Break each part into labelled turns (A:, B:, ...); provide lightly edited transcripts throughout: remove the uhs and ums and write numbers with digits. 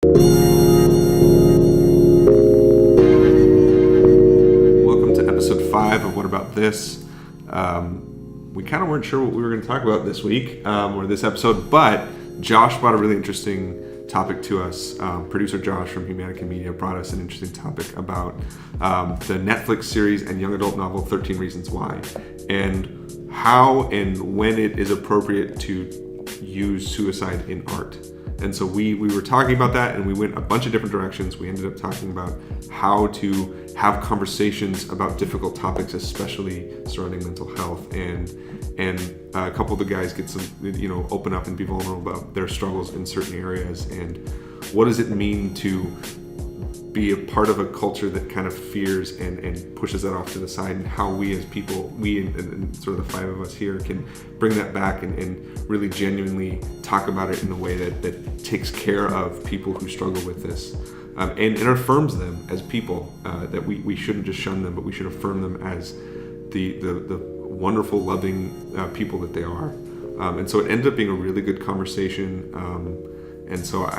A: Welcome to episode 5 of What About This? We kind of weren't sure what we were going to talk about this week or this episode, but Josh brought a really interesting topic to us. Producer Josh from Humanica Media brought us an interesting topic about the Netflix series and young adult novel 13 Reasons Why, and how and when it is appropriate to use suicide in art. And so we were talking about that, and we went a bunch of different directions. We ended up talking about how to have conversations about difficult topics, especially surrounding mental health, and a couple of the guys get some, open up and be vulnerable about their struggles in certain areas, and what does it mean to be a part of a culture that kind of fears and pushes that off to the side, and how we as people, and sort of the 5 of us here, can bring that back and really genuinely talk about it in a way that takes care of people who struggle with this, and affirms them as people, that we shouldn't just shun them, but we should affirm them as the wonderful, loving people that they are. And so it ended up being a really good conversation. And so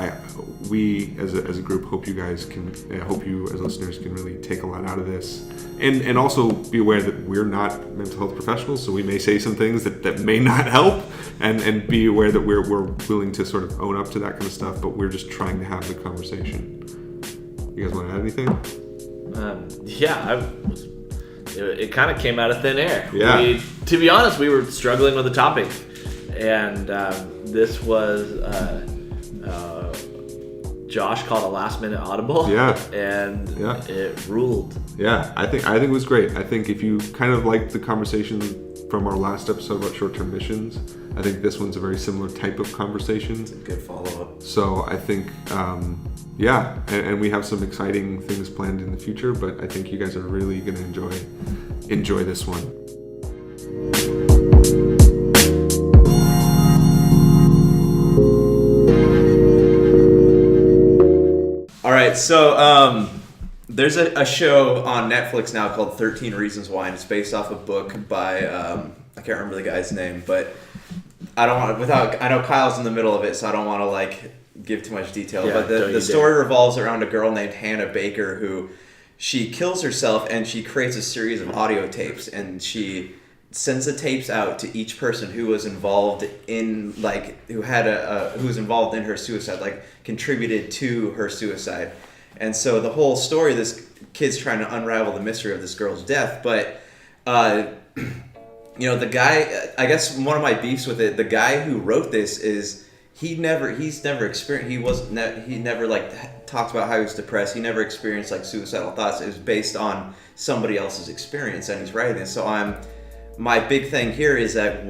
A: we as a group hope you guys can, hope you as listeners can really take a lot out of this, and also be aware that we're not mental health professionals, so we may say some things that may not help, and be aware that we're willing to sort of own up to that kind of stuff, but we're just trying to have the conversation. You guys want to add anything?
B: It kind of came out of thin air.
A: Yeah.
B: To be honest, we were struggling with the topic, and this was Josh called a last minute audible.
A: Yeah.
B: And it ruled.
A: Yeah, I think it was great. I think if you kind of liked the conversation from our last episode about short-term missions, I think this one's a very similar type of conversation.
B: It's a good follow-up.
A: So I think, and we have some exciting things planned in the future, but I think you guys are really going to enjoy this one.
C: All right, so there's a show on Netflix now called 13 Reasons Why, and it's based off a book by, I can't remember the guy's name, but I know Kyle's in the middle of it, so I don't want to give too much detail, but the story revolves around a girl named Hannah Baker who she kills herself, and she creates a series of audio tapes, and she sends the tapes out to each person who was involved in who was involved in her suicide, contributed to her suicide. And so the whole story, this kid's trying to unravel the mystery of this girl's death, but the guy, I guess one of my beefs with it, the guy who wrote this is he never experienced, he never talked about how he was depressed. He never experienced suicidal thoughts. It was based on somebody else's experience, and he's writing this. So my big thing here is that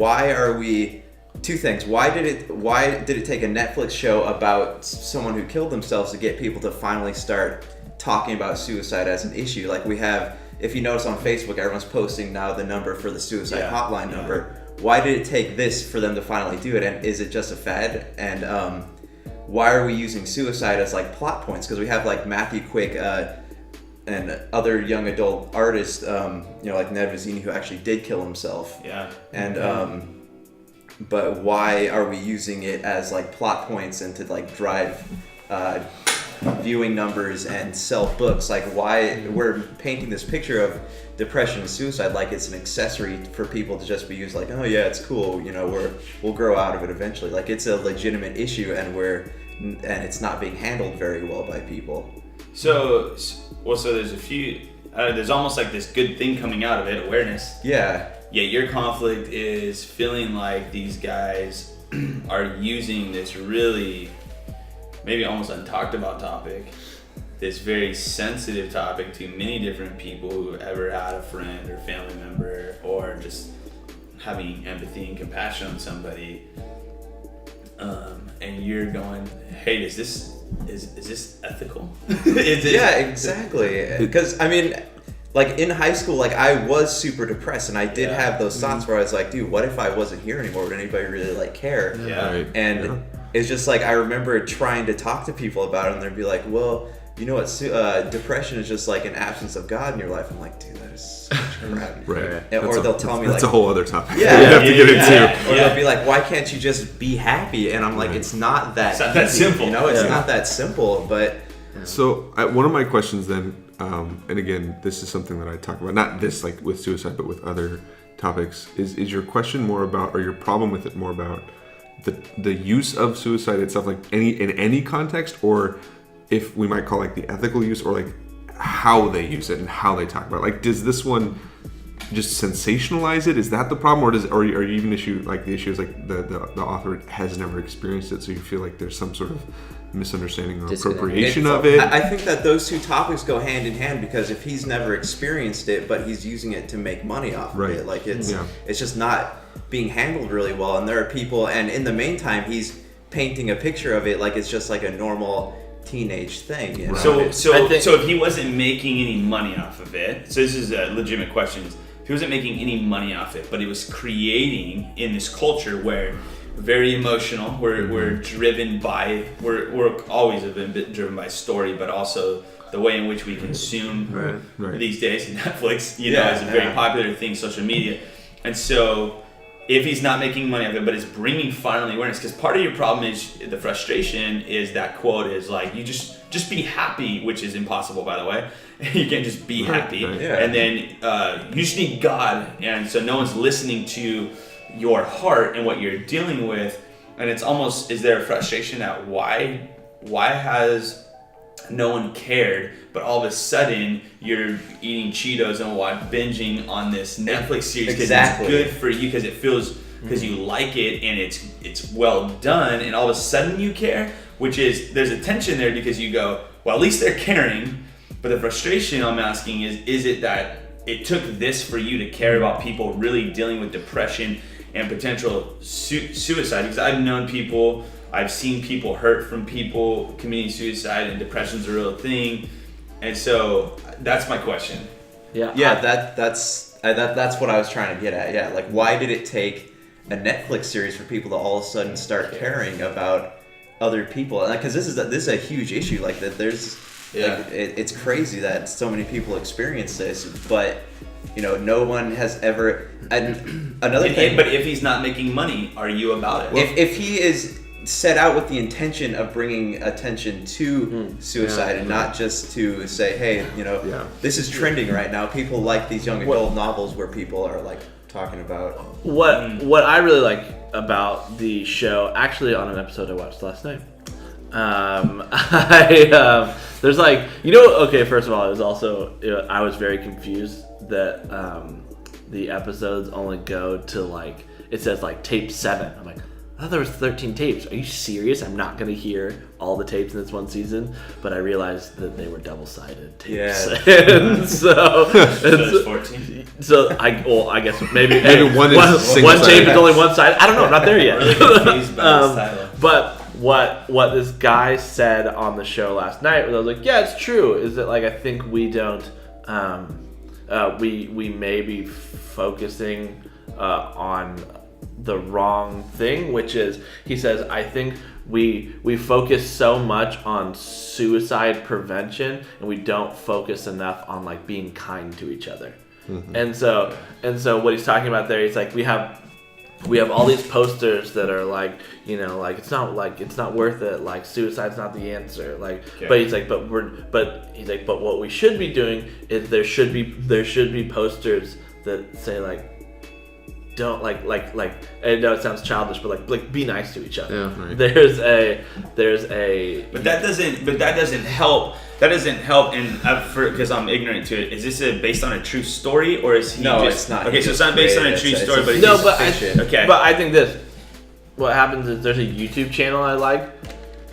C: two things. Why did it take a Netflix show about someone who killed themselves to get people to finally start talking about suicide as an issue? We have, if you notice on Facebook, everyone's posting now the number for the suicide hotline number. Why did it take this for them to finally do it? And is it just a fad? And why are we using suicide as plot points? Because we have Matthew Quick and other young adult artists, like Ned Vizzini, who actually did kill himself. Yeah. And but why are we using it as plot points and to drive viewing numbers and sell books? Why we're painting this picture of depression and suicide like it's an accessory for people to just be used oh yeah, it's cool, we'll grow out of it eventually. It's a legitimate issue, and it's not being handled very well by people.
D: So there's a few, there's almost this good thing coming out of it, awareness.
C: Yeah.
D: Yeah, your conflict is feeling like these guys are using this really, maybe almost untalked about topic, this very sensitive topic to many different people who ever had a friend or family member, or just having empathy and compassion on somebody. And you're going, hey, is this ethical?
C: Yeah, exactly. Because in high school, I was super depressed, and I did have those thoughts where I was dude, what if I wasn't here anymore? Would anybody really care?
D: Yeah.
C: And it's just I remember trying to talk to people about it, and they'd be well, you know what, depression is just like an absence of God in your life. I'm like, dude, that is such crap.
A: Right.
C: Or they'll tell me
A: that's
C: like,
A: a whole other topic.
C: Yeah,
A: we have to get into.
C: Or they'll be like, why can't you just be happy? And I'm like, it's not that
D: It's not that
C: easy,
D: simple.
C: You know, it's not that simple. But
A: So one of my questions then, and again, this is something that I talk about, not this like with suicide, but with other topics, is your question more about, or your problem with it more about the use of suicide itself, like in any context, or if we might call like the ethical use, or like how they use it and how they talk about it? Like, does this one just sensationalize it? Is that the problem, or are you even the issue is like the author has never experienced it, so you feel like there's some sort of misunderstanding or appropriation of it?
C: I think that those two topics go hand in hand, because if he's never experienced it, but he's using it to make money off of it, like it's just not being handled really well. And there are people, and in the meantime, he's painting a picture of it like it's just like a normal teenage thing. You know?
D: So if he wasn't making any money off of it, so this is a legitimate question. If he wasn't making any money off it, but he was creating in this culture where very emotional, we're driven by, we're always have been driven by story, but also the way in which we consume these days. Netflix, you know, is a very popular thing, social media. And so if he's not making money off it, but is bringing finally awareness, because part of your problem is the frustration is that quote is like, you just be happy, which is impossible, by the way. You can't just be happy. And then you just need God. And so no one's listening to your heart and what you're dealing with. And it's almost, is there a frustration at why has no one cared, but all of a sudden you're eating Cheetos and binging on this Netflix series because it's good for you, because it feels, because you like it and it's well done, and all of a sudden you care, which is, there's a tension there, because you go, well, at least they're caring. But the frustration I'm asking is it that it took this for you to care about people really dealing with depression and potential suicide? Because I've known people, I've seen people hurt from people committing suicide, and depression's a real thing. And so that's my question.
C: That's what I was trying to get at. Yeah, like, why did it take a Netflix series for people to all of a sudden start caring about other people? Because this is a huge issue. Like that, there's it's crazy that so many people experience this, but you know, no one has ever. And another thing,
D: but if he's not making money, are you about it?
C: If he is set out with the intention of bringing attention to suicide and not just to say, hey, you know, this is trending right now. People like these young adult novels where people are like talking about.
B: What I really like about the show, actually on an episode I watched last night, there's like, you know, okay, first of all, it was also, I was very confused that the episodes only go to like, it says like tape 7. I'm like, I thought there was 13 tapes. Are you serious? I'm not going to hear all the tapes in this one season. But I realized that they were double-sided tapes. And so
D: it's 14.
B: So I guess maybe
A: one
B: tape is only one side. I don't know. I'm not there yet.
D: Really confused by this title.
B: But what this guy said on the show last night, I was like, yeah, it's true. Is that like, I think we don't we may be focusing on the wrong thing, which is, he says, I think we focus so much on suicide prevention and we don't focus enough on like being kind to each other. And so what he's talking about there, he's like, we have all these posters that are like, you know, like it's not worth it, like suicide's not the answer, like but he's like, but what we should be doing is there should be posters that say like, don't like I know it sounds childish, but like be nice to each other.
A: Yeah, right.
B: There's a
D: but that doesn't help. That doesn't help, and because I'm ignorant to it. Is this based on a true story, or is he?
C: No,
D: just,
C: it's not.
D: Okay, so it's not based on a true story, but
B: no,
D: it's
B: but
C: fiction.
B: But I think this. What happens is there's a YouTube channel I like,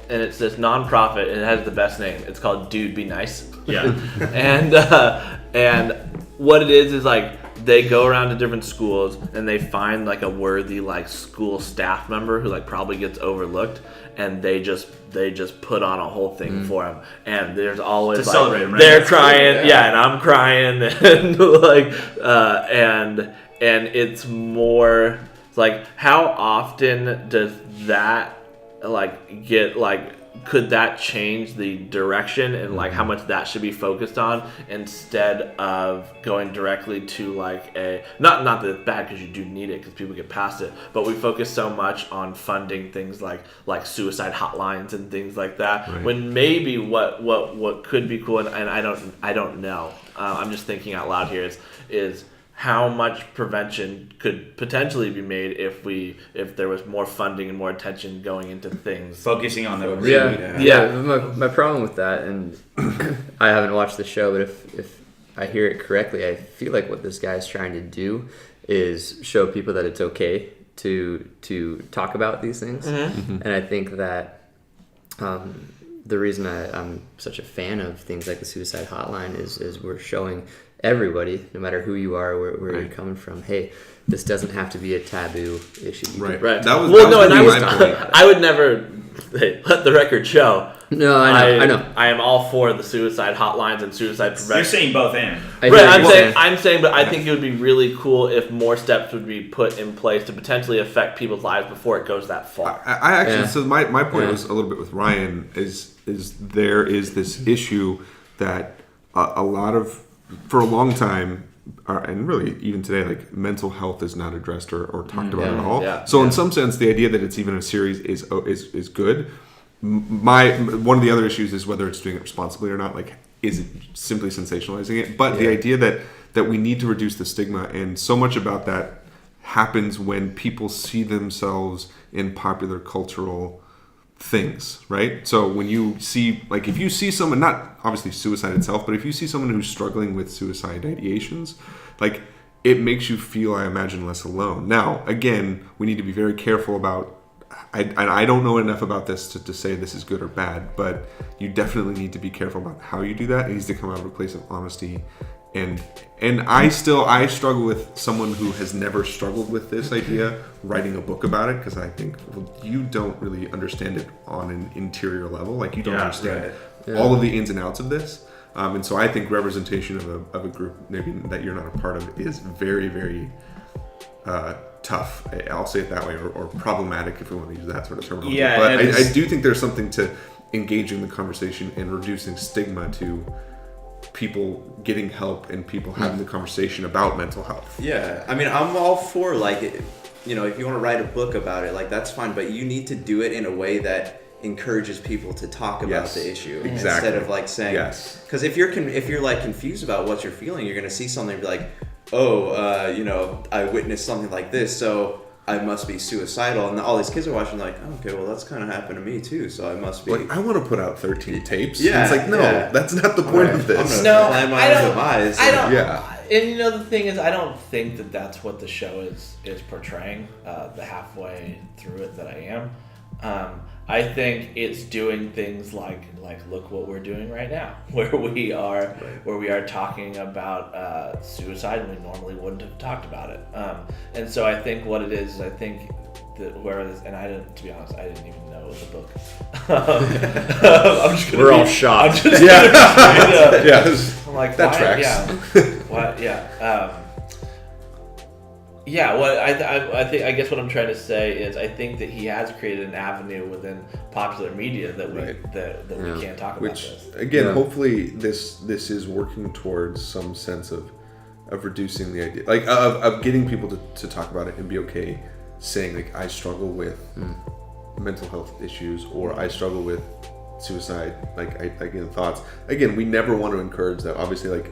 B: and it's this nonprofit, and it has the best name. It's called Dude Be Nice.
D: Yeah.
B: and what it is like, they go around to different schools and they find like a worthy like school staff member who like probably gets overlooked, and they just put on a whole thing for him, and there's always
D: to
B: like
D: celebrate him, right?
B: they're crying, and I'm crying, and like and it's more like, how often does that like get like could that change the direction and like how much that should be focused on instead of going directly to like a not that it's bad because you do need it because people get past it, but we focus so much on funding things like suicide hotlines and things like that,
A: Right.
B: when maybe what could be cool, and I don't know, I'm just thinking out loud here, is how much prevention could potentially be made if there was more funding and more attention going into things.
D: Focusing on the root.
B: Yeah.
E: My problem with that, and I haven't watched the show, but if I hear it correctly, I feel like what this guy's trying to do is show people that it's okay to talk about these things. And I think that the reason I'm such a fan of things like the suicide hotline is we're showing everybody, no matter who you are, where you're coming from, hey, this doesn't have to be a taboo issue. You
A: Right.
B: Right.
A: That was
B: and
A: my
B: I would never let the record show.
E: No, I know.
B: I am all for the suicide hotlines and suicide
D: You're
B: prevention.
D: saying both and.
E: I
B: Right,
E: hear
B: I'm
E: what you're
B: saying, but I think it would be really cool if more steps would be put in place to potentially affect people's lives before it goes that far.
A: I actually,
E: Yeah.
A: so my point
E: Yeah.
A: was a little bit with Ryan is there is this issue that a lot of, for a long time, and really even today, like mental health is not addressed or talked about at all.
B: Yeah.
A: So in some sense, the idea that it's even a series is good. One of the other issues is whether it's doing it responsibly or not. Like, is it simply sensationalizing it? But the idea that we need to reduce the stigma, and so much about that happens when people see themselves in popular cultural things, right? So when you see, like, if you see someone, not obviously suicide itself, but if you see someone who's struggling with suicide ideations, like, it makes you feel, I imagine, less alone. Now, again, we need to be very careful about, I don't know enough about this to say this is good or bad, but you definitely need to be careful about how you do that. It needs to come out of a place of honesty. And I struggle with someone who has never struggled with this idea writing a book about it, because I think, well, you don't really understand it on an interior level. Like, you don't understand all of the ins and outs of this. And so I think representation of a group maybe that you're not a part of is very, very tough. I'll say it that way, or problematic if we want to use that sort of terminology.
D: Yeah,
A: but
D: and
A: I do think there's something to engaging the conversation and reducing stigma to people getting help and people having the conversation about mental health.
C: Yeah, I mean, I'm all for, like, you know, if you want to write a book about it, like, that's fine, but you need to do it in a way that encourages people to talk about
A: Yes,
C: the issue
A: exactly.
C: instead of like saying,
A: Yes.
C: because if you're like confused about what you're feeling, you're gonna see something and be like, oh, you know, I witnessed something like this, so I must be suicidal, and all these kids are watching like, oh, okay, well, that's kind of happened to me too, so I must be.
A: Like, I want to put out 13 tapes.
C: Yeah,
A: It's like, no,
C: yeah.
A: that's not the point of this.
C: I'm
B: No,
C: gonna plan my
B: I
C: own
B: don't-
C: demise.
B: I don't.
A: Yeah.
B: And you know, the thing is, I don't think that that's what the show is portraying. The halfway through it that I am, I think it's doing things like look what we're doing right now, where we are talking about suicide, and we normally wouldn't have talked about it. And so I think what it is, I think that whereas, and I didn't, to be honest, I didn't even know it was a book. I'm just gonna
E: We're all shocked.
B: I'm just gonna be straight up.
A: Yeah.
B: I'm like,
A: That
B: why?
A: tracks.
B: Yeah. What? Yeah. Yeah. What I think, I guess what I'm trying to say is, I think that he has created an avenue within popular media that we
A: Right.
B: that
E: Yeah.
B: we can't talk
A: Which,
B: about this.
A: again,
E: Yeah.
A: hopefully this is working towards some sense of reducing the idea, like of getting people to talk about it and be okay saying, like, I struggle with mental health issues, or I struggle with suicide, like thoughts. Again, we never want to encourage that. Obviously, like,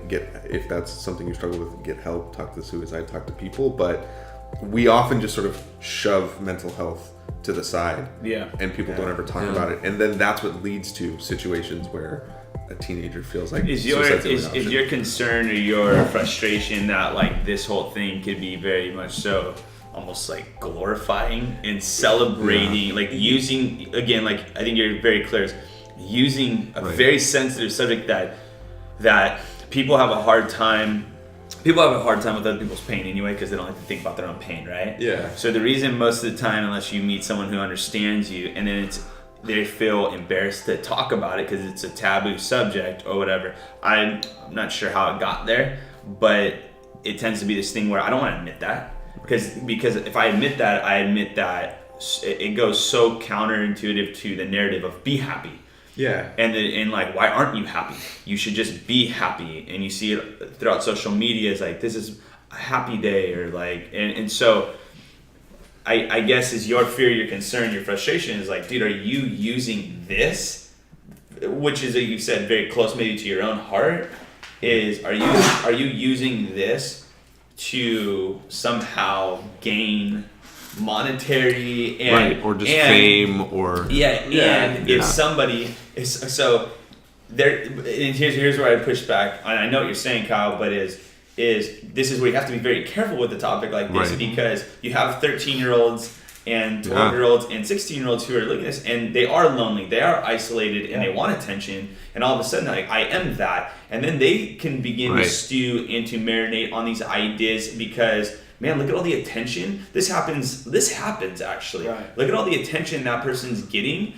A: if that's something you struggle with, get help, talk to suicide, talk to people. But we often just sort of shove mental health to the side, and people don't ever talk about it, and then that's what leads to situations where a teenager feels like
D: Is
A: suicide's the only
D: is
A: option.
D: your concern or your frustration that, like, this whole thing could be very much so almost like glorifying and celebrating, like using, again, like, I think you're very clear, is using a
A: Right.
D: very sensitive subject that people have a hard time with other people's pain anyway, because they don't like to think about their own pain, right?
C: Yeah.
D: So the reason most of the time, unless you meet someone who understands you, and then they feel embarrassed to talk about it because it's a taboo subject or whatever. I'm not sure how it got there, but it tends to be this thing where I don't want to admit that, because if I admit that, it goes so counterintuitive to the narrative of be happy.
C: Yeah.
D: And like, why aren't you happy? You should just be happy. And you see it throughout social media. It's like, this is a happy day, or like, and so I guess is your fear, your concern, your frustration is like, dude, are you using this, which is, you said, very close maybe to your own heart, is are you using this to somehow gain monetary and
A: right, or just fame, or
D: and if somebody is so there, and here's where I push back, and I know what you're saying, Kyle, but is this is where you have to be very careful with a topic like this,
A: right.
D: because you have 13-year-olds and 12-year-olds and 16-year-olds who are looking at this, and they are lonely, they are isolated, and they want attention, and all of a sudden, like, I am that, and then they can begin to stew and to marinate on these ideas because, man, look at all the attention. This happens actually.
B: Right.
D: Look at all the attention that person's getting.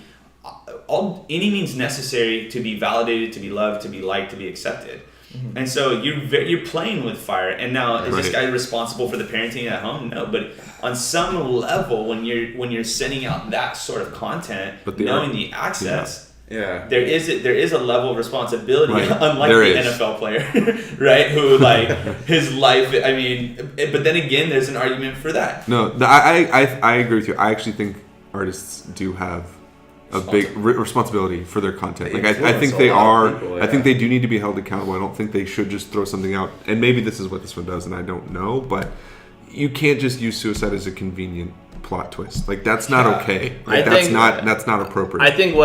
D: Any means necessary to be validated, to be loved, to be liked, to be accepted. Mm-hmm. And so you're playing with fire. And now, is this guy responsible for the parenting at home? No, but on some level, when you're sending out that sort of content, knowing the access, there is a level of responsibility, unlike the NFL player, right? Who, like, his life. I mean, but then again, there's an argument for that.
A: No, I agree with you. I actually think artists do have a big responsibility for their content. Like, I think they are. People, I think they do need to be held accountable. I don't think they should just throw something out. And maybe this is what this one does, and I don't know. But you can't just use suicide as a convenient plot twist. Like, that's not okay. Like, that's not appropriate.
B: I think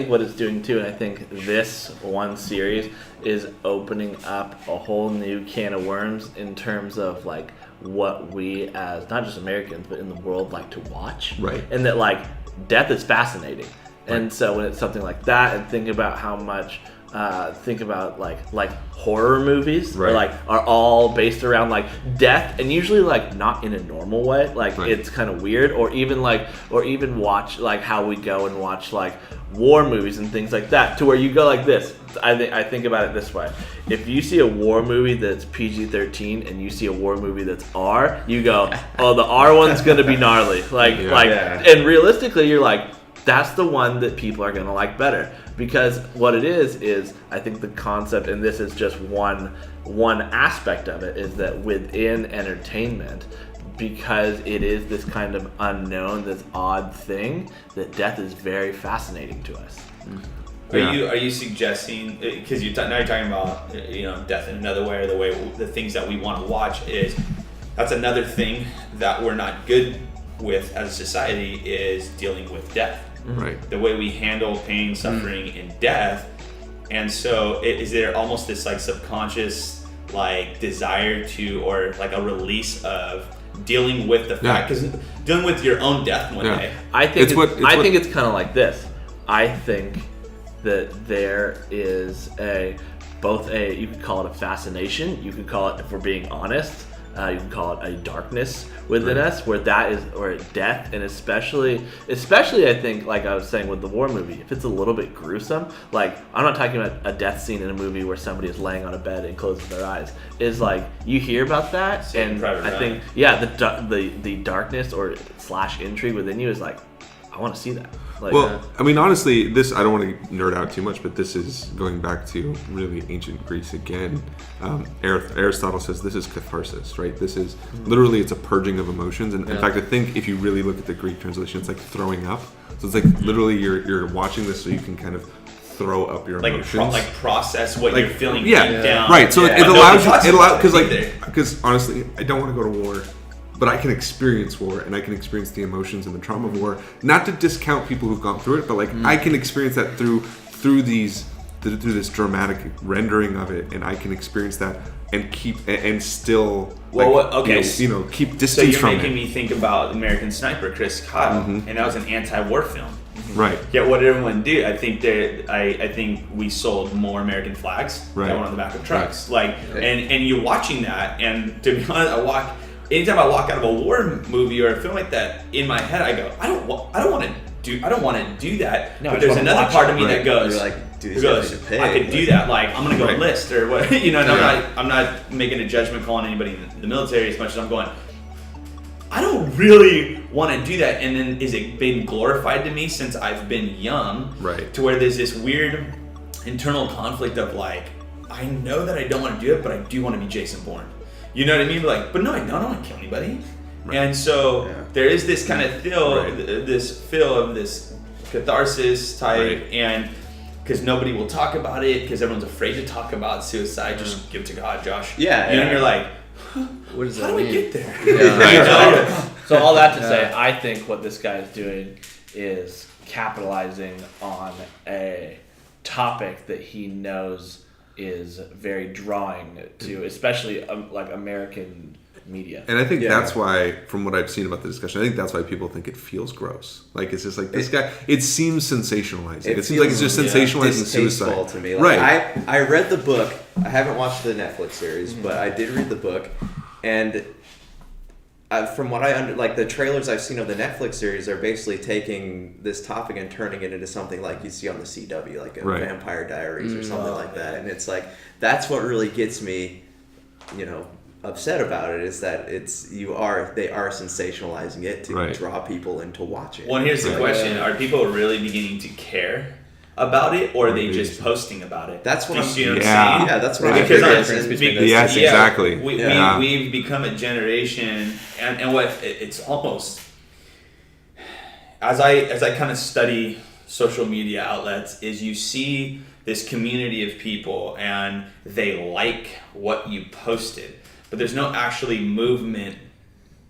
B: what it's doing too, and I think this one series is opening up a whole new can of worms in terms of, like, what we as not just Americans but in the world like to watch.
A: Right.
B: And that, like, death is fascinating. And so when it's something like that, and think about how much, think about like horror movies, are all based around like death, and usually like not in a normal way. Like it's kind of weird, or even watch like how we go and watch like war movies and things like that, to where you go like this. I think about it this way: if you see a war movie that's PG-13 and you see a war movie that's R, you go, oh, the R one's gonna be gnarly. And realistically, you're like, that's the one that people are going to like better, because what it is I think the concept, and this is just one aspect of it, is that within entertainment, because it is this kind of unknown, this odd thing, that death is very fascinating to us.
D: Are you suggesting, because now you're talking about death in another way, or the things that we want to watch, is that's another thing that we're not good with as a society, is dealing with death.
A: Right.
D: The way we handle pain, suffering, and death. And so is there almost this like subconscious like desire to, or like a release of dealing with the fact, because dealing with your own death one day.
B: I think it's kind of like this. I think that there is you could call it a fascination, you could call it, if we're being honest, you can call it a darkness within us, where that is, or death, and especially I think, like I was saying with the war movie, if it's a little bit gruesome, like I'm not talking about a death scene in a movie where somebody is laying on a bed and closes their eyes, is like you hear about that, and I think the darkness or / intrigue within you is like, I want to see that. Like,
A: I mean, honestly, this, I don't want to nerd out too much, but this is going back to really ancient Greece again. Aristotle says this is catharsis, right? This is literally, it's a purging of emotions. And in fact, I think if you really look at the Greek translation, it's like throwing up. So it's like literally you're watching this so you can kind of throw up your emotions.
D: Like process what you're feeling deep down.
A: Right. So it allows you, because honestly, I don't want to go to war, but I can experience war, and I can experience the emotions and the trauma of war. Not to discount people who've gone through it, but like I can experience that through this dramatic rendering of it, and I can experience that and still keep distance from it.
D: So you're making me think about American Sniper, Chris Kyle, and that was an anti-war film.
A: Right.
D: Yeah. What did everyone do? I think we sold more American flags that went on the back of trucks. Right. And you're watching that, and to be honest, anytime I walk out of a war movie or a film like that, in my head I go, I don't want to do that. No, but there's another part of me that goes, I could do that. Like, I'm gonna go enlist or what, and I'm not making a judgment calling anybody in the military as much as I'm going, I don't really want to do that, and then is it been glorified to me since I've been young,
A: Right.
D: to where there's this weird internal conflict of like, I know that I don't want to do it, but I do want to be Jason Bourne. You know what I mean? But no, I don't want to kill anybody.
A: Right.
D: And so
C: Yeah.
D: there is this kind of feel,
A: Right.
D: this feel of this catharsis type,
A: Right.
D: and because nobody will talk about it, because everyone's afraid to talk about suicide. Just give it to God, Josh.
C: Yeah,
D: You know,
C: yeah.
D: and you're like,
E: What does
D: how
E: that
D: do we
E: mean?
D: get there?
E: Yeah.
B: So all that to say, I think what this guy is doing is capitalizing on a topic that he knows is very drawing to, especially like American media.
A: And I think
C: Yeah.
A: that's why, from what I've seen about the discussion, I think that's why people think it feels gross. Like, it's just like, this guy, it seems sensationalizing. It seems like it's just sensationalizing
C: distasteful
A: suicide.
C: to me. Like,
A: Right.
C: I read the book. I haven't watched the Netflix series, but I did read the book, and from what like the trailers I've seen of the Netflix series are basically taking this topic and turning it into something like you see on the CW, like a
A: Right.
C: Vampire Diaries or something like that. And it's like that's what really gets me, upset about it, is that they are sensationalizing it to
A: Right.
C: draw people into watching.
D: Well, and here's the question: are people really beginning to care about it, or are they just posting about it?
C: That's what
D: Do you
C: I'm-
D: see what I'm
A: Yeah.
D: saying?
C: Yeah, that's what
A: Right.
C: I'm
D: Because
C: figuring.
E: difference between
C: And-
A: Yes, exactly. Yeah.
D: We've become a generation, and what it's almost, as I kind of study social media outlets, is you see this community of people and they like what you posted, but there's no actually movement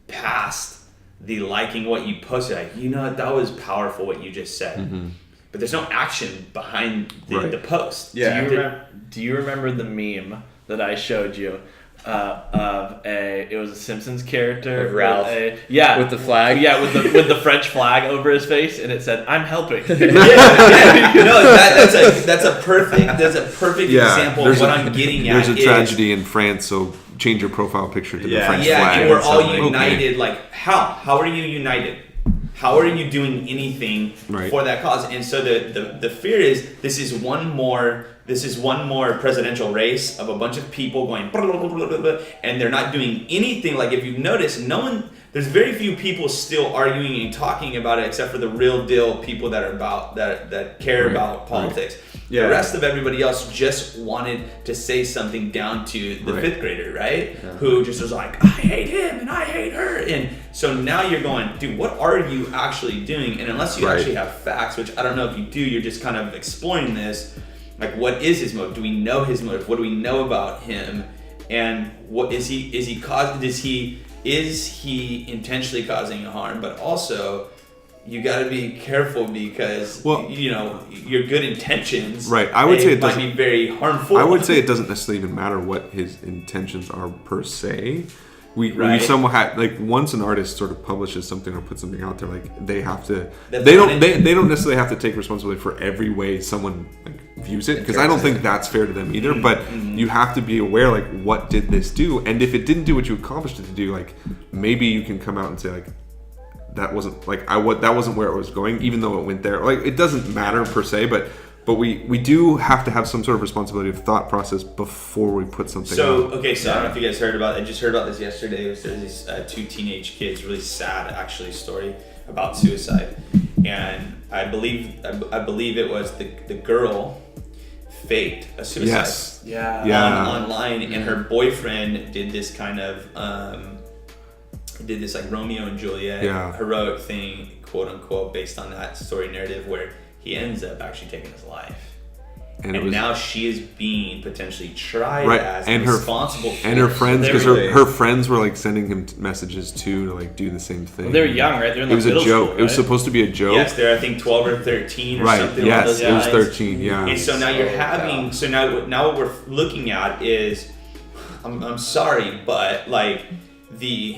D: past the liking what you posted. Like, that was powerful what you just said. But there's no action behind
A: Right.
D: the post.
C: Yeah.
B: Do you remember the meme that I showed you of it was a Simpsons character,
E: Of Ralph.
B: with
E: the flag?
B: yeah, with the French flag over his face, and it said, "I'm helping."
D: No, that's a perfect
A: Yeah,
D: example of
A: there's
D: what
A: a-
D: I'm getting at.
A: There's a
D: is-
A: tragedy in France, so change your profile picture to the
C: Yeah.
A: French
D: Yeah,
A: flag.
D: and we're all
A: Okay.
D: united. Like, how are you united? How are you doing anything
A: Right.
D: for that cause? And so the fear is this is one more presidential race of a bunch of people going blah, blah, blah, blah, blah, blah, and they're not doing anything. Like, if you've noticed, there's very few people still arguing and talking about it, except for the real deal people that are about that care
A: Right.
D: about politics.
C: Yeah.
D: The rest of everybody else just wanted to say something down to the
A: Right.
D: 5th grader, right? Who just was like, I hate him and I hate her. And so now you're going, dude, what are you actually doing? And unless you
A: Right.
D: actually have facts, which I don't know if you do, you're just kind of exploring this. Like, what is his motive? Do we know his motive? What do we know about him? And what is he intentionally causing harm? But also, you got to be careful because your good intentions,
A: Right, I would say it
D: might
A: doesn't-
D: be very harmful.
A: I would say it doesn't necessarily even matter what his intentions are per se. We
D: Right.
A: somewhat have, like, once an artist sort of publishes something or puts something out there, like, they have to
D: That's
A: they
D: what
A: don't they don't necessarily have to take responsibility for every way someone views it, because I don't think that's fair to them either. But you have to be aware, like, what did this do, and if it didn't do what you accomplished it to do, like, maybe you can come out and say, like, that wasn't that wasn't where it was going, even though it went there. Like, it doesn't matter per se, but we do have to have some sort of responsibility of thought process before we put something
D: So,
A: out.
D: okay, so I don't know if you guys heard about it. I just heard about this yesterday. There's these two teenage kids, really sad, actually, story about suicide. And I believe it was the girl faked a suicide.
A: Yes.
B: Yeah.
A: Yeah.
D: Online, and her boyfriend did this kind of like Romeo and Juliet
A: Yeah.
D: heroic thing, quote unquote, based on that story narrative, where he ends up actually taking his life.
A: And
D: And now she is being potentially tried
A: Right,
D: as
A: and her-
D: responsible for
A: and her
D: it.
A: friends, because
C: Really?
A: her friends were, like, sending him messages too to, like, do the same thing.
B: They were young, right? They're in
A: It was a
B: middle
A: joke.
B: school,
A: It was
B: right?
A: supposed to be a joke.
D: Yes, they're I think 12 or 13 or
A: Right.
D: something.
A: Yes,
D: along those
A: it was
D: lines.
A: 13. Yeah.
D: And so now you're having. So now what we're looking at is, I'm sorry, but like the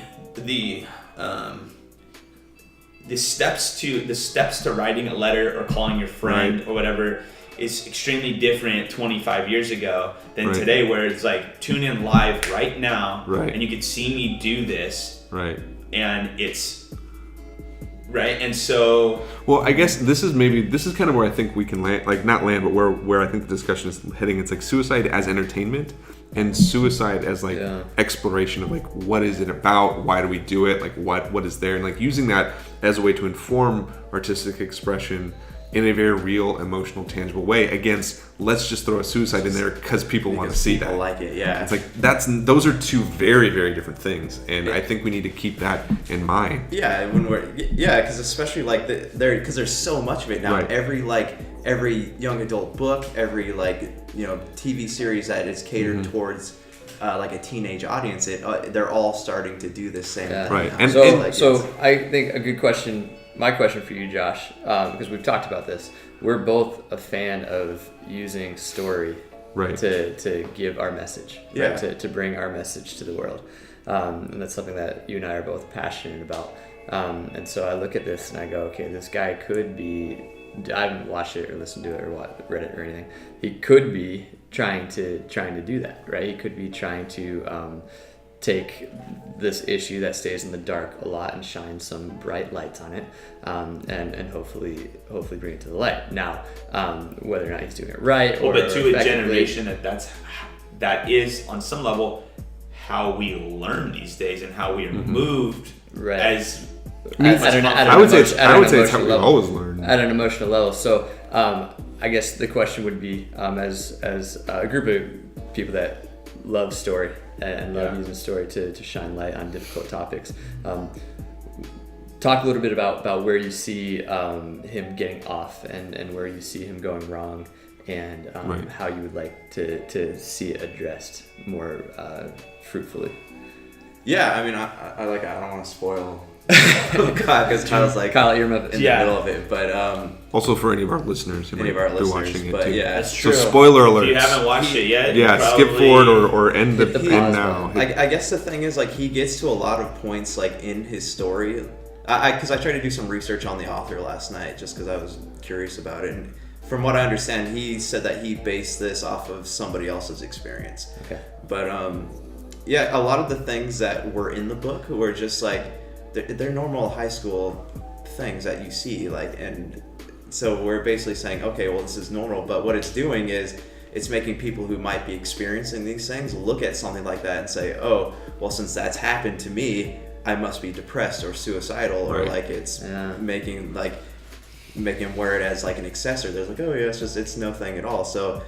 D: steps to writing a letter or calling your friend
A: Right.
D: or whatever is extremely different 25 years ago than
A: Right.
D: today, where it's like tune in live right now,
A: Right.
D: and you can see me do this,
A: Right.
D: and it's right. And so
A: Well, I guess this is kind of where I think we can land, like, not land, but where I think the discussion is heading. It's like suicide as entertainment and suicide as like
E: Yeah.
A: exploration of like what is it about, why do we do it, like what is there, and like using that as a way to inform artistic expression in a very real, emotional, tangible way against let's just throw a suicide in there because people want to see
C: People
A: that.
C: like it, yeah.
A: It's like those are two very, very different things, and I think we need to keep that in mind.
C: Yeah, because especially like because there's so much of it now.
A: Right.
C: Every young adult book, every TV series that is catered towards like a teenage audience, they're all starting to do this same
E: Yeah.
C: thing.
A: Right.
C: now.
A: And-
E: So,
C: like,
E: so
C: it's-
E: I think a good question, my question for you, Josh, because we've talked about this, we're both a fan of using story
A: Right.
E: to give our message,
C: Yeah.
E: right? to bring our message to the world. And that's something that you and I are both passionate about. And so I look at this and I go, okay, this guy could be, I haven't watched it or listened to it or read it or anything. He could be trying to do that, right? He could be trying to take this issue that stays in the dark a lot and shine some bright lights on it, and hopefully bring it to the light. Now, whether or not he's doing it right,
D: Well,
E: or
D: but to a
E: effectively-
D: generation that is on some level how we learn these days and how we are moved
E: Right.
D: as
A: I would say it's how we've
E: level.
A: always learned.
E: At an emotional level. So I guess the question would be, as a group of people that love story and love using story to shine light on difficult topics, talk a little bit about where you see him getting off and where you see him going wrong, and
A: Right.
E: how you would like to see it addressed more fruitfully.
C: Yeah, I mean, I don't want to spoil. Oh God, because Kyle's like
E: Kyle, you're my
C: in the middle of it, but
A: Also for any of our listeners who
C: any
A: might
C: of our
A: be
C: listeners,
A: watching it
C: but
A: too.
C: yeah,
B: That's
A: So
B: true.
A: spoiler
D: if
A: alerts.
D: you haven't watched it yet.
A: Yeah,
D: probably,
A: skip forward or end
E: Hit the
A: end
E: pause
A: now.
C: I guess the thing is, like, he gets to a lot of points, like, in his story. Because I tried to do some research on the author last night, just because I was curious about it. And from what I understand, he said that he based this off of somebody else's experience.
E: Okay.
C: But yeah, a lot of the things that were in the book were just like they're normal high school things that you see, like, and so we're basically saying, okay, well, this is normal, but what it's doing is it's making people who might be experiencing these things look at something like that and say, oh, well, since that's happened to me, I must be depressed or suicidal, or
A: Right.
C: like it's
E: Yeah.
C: making them wear it as like an accessory. They're like, oh yeah, it's no thing at all. So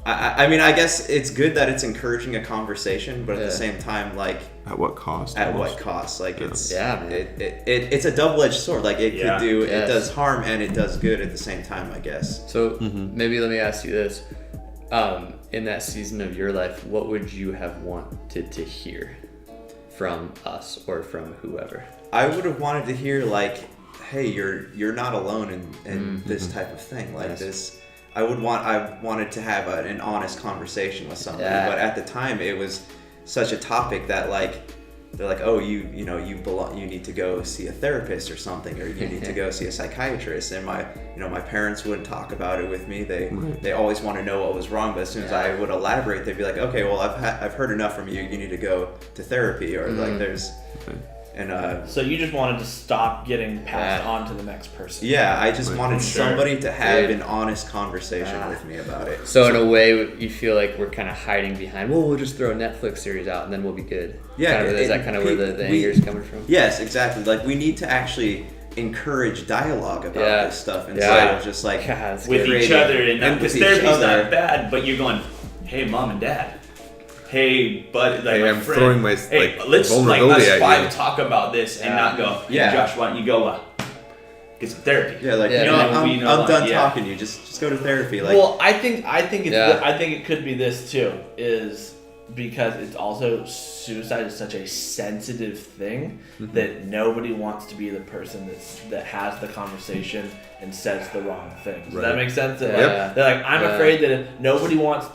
C: I mean, I guess it's good that it's encouraging a conversation, but at the same time, like,
A: At what cost?
C: at
A: almost.
C: what cost? Like, it's
E: man.
C: it's a double-edged sword. Like, it
D: Yeah.
C: could do it
E: Yes.
C: does harm and it does good at the same time, I guess.
E: So maybe let me ask you this: in that season of your life, what would you have wanted to hear from us or from whoever?
C: I would have wanted to hear, like, hey, you're not alone in this type of thing. Like,
E: Yes.
C: this, I wanted to have an honest conversation with somebody,
E: Yeah.
C: but at the time it was such a topic that, like, they're like, oh, you need to go see a therapist or something, or you need to go see a psychiatrist. And my parents wouldn't talk about it with me. They always want to know what was wrong, but as soon as I would elaborate, they'd be like, okay, well, I've heard enough from you. You need to go to therapy, or like there's, and
B: So you just wanted to stop getting passed
E: Yeah.
B: on to the next person.
C: yeah, I just wanted
D: Sure.
C: somebody to have
E: Dude.
C: an honest conversation
E: Ah.
C: with me about it.
E: So in a way, you feel like we're kind of hiding behind. Well, we'll just throw a Netflix series out and then we'll be good.
C: Yeah,
E: Kind of, is that kind of where the anger is coming from?
C: Yes, exactly. Like, we need to actually encourage dialogue about
E: Yeah.
C: this stuff instead
E: Yeah.
C: of just like
E: God, that's
D: with
E: good.
D: each
C: creating-
D: other, and
C: and
D: because
C: with each
D: therapy's
C: other.
D: not bad, but you're going, hey, mom and dad, hey, bud, like
A: Hey,
D: my
A: I'm
D: friend,
A: throwing my,
D: hey,
A: like,
D: let's
A: vulnerability
D: us
A: at
D: five
A: you.
D: talk about this and
E: Yeah.
D: not go, hey,
C: Yeah.
D: Josh, why don't you go get some therapy?
C: Yeah, like,
E: Yeah,
C: you know,
D: no,
C: I'm,
D: we know
C: I'm done
D: that, yeah.
C: talking to you. Just go to therapy. Like,
B: Well, I think it's
E: Yeah.
B: I think it could be this too, is because it's also suicide is such a sensitive thing that nobody wants to be the person that has the conversation and says the wrong thing. Does that
A: Right.
B: make sense? That,
E: Yeah.
B: like, they're like, I'm
E: Yeah.
B: afraid that nobody wants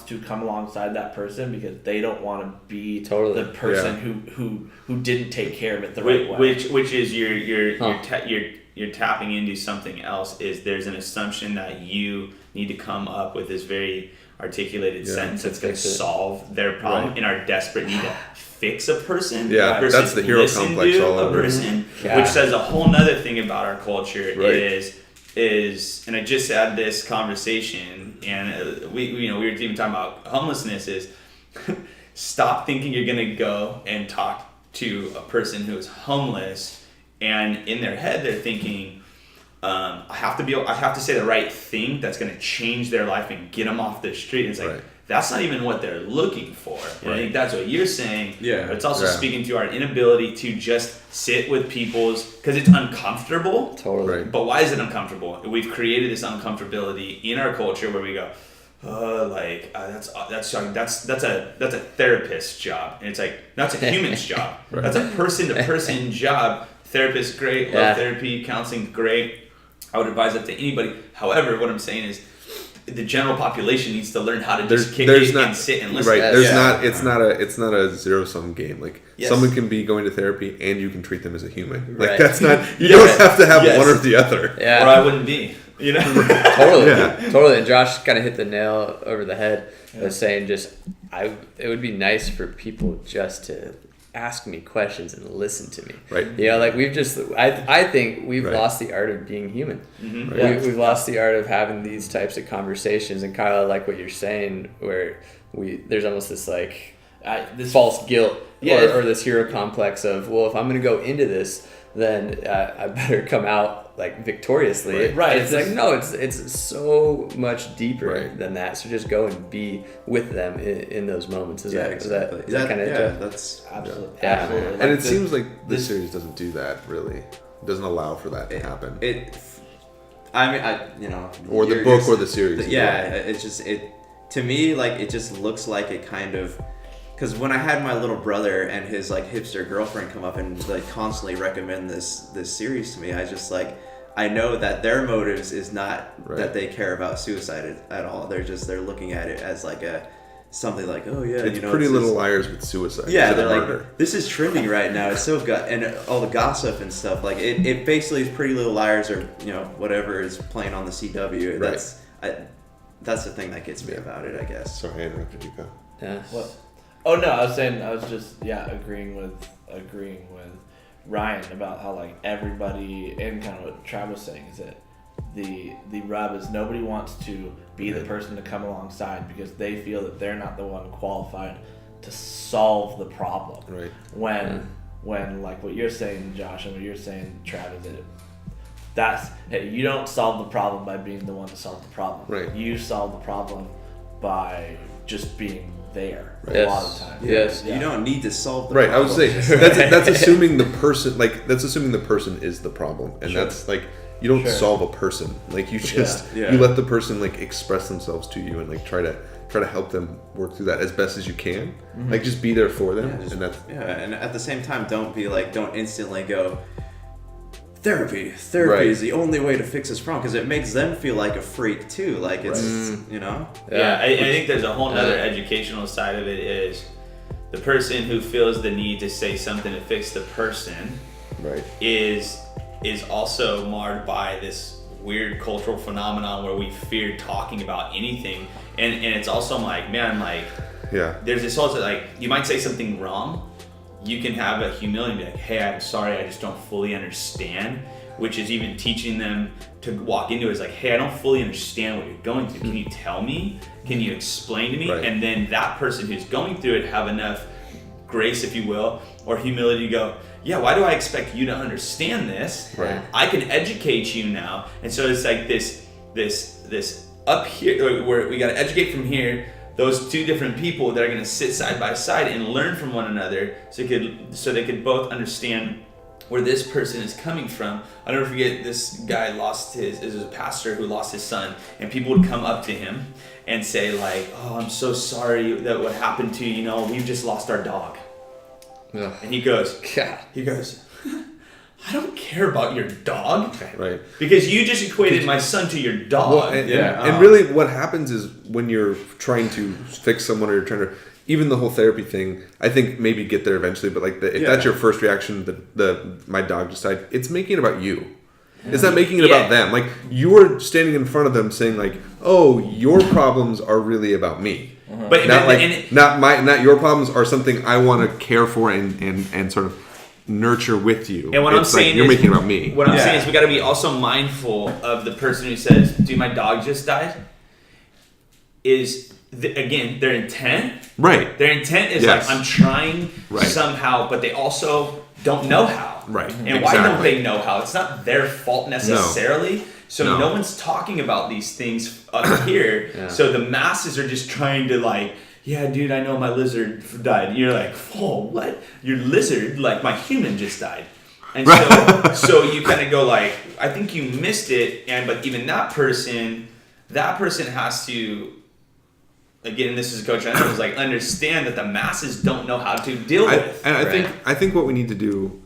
B: to come alongside that person because they don't want to be
E: Totally.
B: the person who didn't take care of it the right way.
D: Which is you're
E: Huh.
D: you're tapping into something else. Is there's an assumption that you need to come up with this very articulated
A: Yeah.
D: sentence that's going to
E: Fix it.
D: solve their problem
A: Right.
D: in our desperate need to fix a person.
A: Yeah,
D: versus
A: that's the hero
D: listen
A: complex
D: to
A: all
D: a
A: over.
D: person,
E: Yeah.
D: which says a whole nother thing about our culture
A: Right.
D: is and I just had this conversation, and we were even talking about homelessness. Is stop thinking you're gonna go and talk to a person who is homeless, and in their head they're thinking, I have to say the right thing that's gonna change their life and get them off the street. And it's like that's not even what they're looking for. And I think that's what you're saying.
C: Yeah.
D: But it's also speaking to our inability to just sit with because it's uncomfortable.
E: Totally.
A: Right.
D: But why is it uncomfortable? We've created this uncomfortability in our culture where we go, that's a therapist's job, and it's like that's a human's job. That's a person-to-person job. Therapist, great. Love therapy. Counseling, great. I would advise that to anybody. However, what I'm saying is, the general population needs to learn how to just kick it and sit and listen.
A: Right.
E: Yes.
A: There's
E: Yeah.
A: not. It's not a zero sum game. Like someone can be going to therapy and you can treat them as a human. Like
E: Right.
A: that's not. You don't have to have one or the other.
E: Yeah.
D: Or I wouldn't be. You know.
E: Totally,
A: Yeah.
E: totally. And Josh kind of hit the nail over the head. Of saying it would be nice for people just to ask me questions and listen to me.
A: Right.
E: You know, like I think we've
A: Right.
E: lost the art of being human.
D: Mm-hmm.
A: Right.
E: We've lost the art of having these types of conversations. And Kyle, I like what you're saying, where there's almost this like
B: This
E: false guilt
B: Yeah.
E: or this hero complex of, well, if I'm going to go into this, then I better come out like victoriously.
B: Right.
E: And it's like, no, it's so much deeper
A: Right.
E: than that. So just go and be with them in those moments. Is that kind of
C: that's
B: absolutely,
E: Yeah.
B: absolutely.
A: And
B: Like
A: it seems like this series doesn't do that really. It doesn't allow for that to happen. Or the book or the series.
C: It's just to me, like, it just looks like it kind of, because when I had my little brother and his like hipster girlfriend come up and like constantly recommend this series to me, I know that their motives is not that they care about suicide at all. They're looking at it as like something like, oh yeah,
A: It's Pretty Little Liars with suicide.
C: Yeah,
A: instead
C: they're
A: of murder.
C: like, this is trending right now. It's so gut and all the gossip and stuff. Like it basically is Pretty Little Liars or whatever is playing on the CW.
A: Right.
C: That's the thing that gets me about it, I guess.
A: Sorry, I interrupted you, Kyle.
E: yeah.
B: What? Oh no, I was just agreeing with Ryan about how like everybody, and kind of what Trav was saying, is that the rub is nobody wants to be the person to come alongside because they feel that they're not the one qualified to solve the problem.
A: Right.
B: When like what you're saying, Josh, and what you're saying, Trav, is that you don't solve the problem by being the one to solve the problem.
A: Right.
B: You solve the problem by just being there
A: Right.
B: a lot of the time.
E: Yes.
C: You don't need to solve the
A: Right, I
C: problem.
A: would say that's assuming the person is the problem, and that's like you don't solve a person. Like you just
C: Yeah.
A: you let the person like express themselves to you and like try to help them work through that as best as you can. Like just be there for them, and that's
C: And at the same time, don't instantly go, therapy
A: Right.
C: is the only way to fix this problem, because it makes them feel like a freak too. Like it's
D: Yeah, I think there's a whole other educational side of it is the person who feels the need to say something to fix the person
A: right.
D: is also marred by this weird cultural phenomenon where we fear talking about anything, and it's also like, man, like
A: Yeah.
D: there's this also like you might say something wrong, you can have a humility and be like, hey, I'm sorry, I just don't fully understand, which is even teaching them to walk into it as like, hey, I don't fully understand what you're going through. Can you tell me? Can you explain to me?
A: Right.
D: And then that person who's going through it have enough grace, if you will, or humility to go, yeah, why do I expect you to understand this?
A: Right.
D: I can educate you now. And so it's like this up here, where we got to educate from here, those two different people that are going to sit side by side and learn from one another, so they could both understand where this person is coming from. I never forget, this guy is a pastor who lost his son, and people would come up to him and say like, oh, I'm so sorry that what happened to you, we've just lost our dog.
E: Ugh.
D: And he goes,
E: God.
D: I don't care about your dog.
A: Right.
D: Because you just equated my son to your dog.
A: Well, and really what happens is when you're trying to fix someone or you're trying to, even the whole therapy thing, I think maybe get there eventually, but like if that's your first reaction, my dog just died, it's making it about you. It's not making it about them. Like you're standing in front of them saying like, oh, your problems are really about me.
D: But
A: Not your problems are something I want to care for and sort of nurture with you.
D: And what
A: It's
D: I'm saying
A: you're
D: is,
A: making it about me.
D: What I'm
C: Yeah.
D: saying is, we got to be also mindful of the person who says, "Dude, my dog just died." Again, their intent.
A: Right.
D: Their intent is
A: Yes.
D: like, I'm trying
A: Right.
D: somehow, but they also don't know how.
A: Right.
D: And why don't
A: Exactly.
D: they know how? It's not their fault necessarily. So
A: No.
D: no one's talking about these things up here.
E: Yeah.
D: So the masses are just trying to like, yeah, dude, I know my lizard died. And you're like, whoa, what? Your lizard? Like my human just died. And so you kind of go like, I think you missed it. But even that person has to, again, this is Coach Anderson, is like understand that the masses don't know how to deal with.
A: I think what we need to do,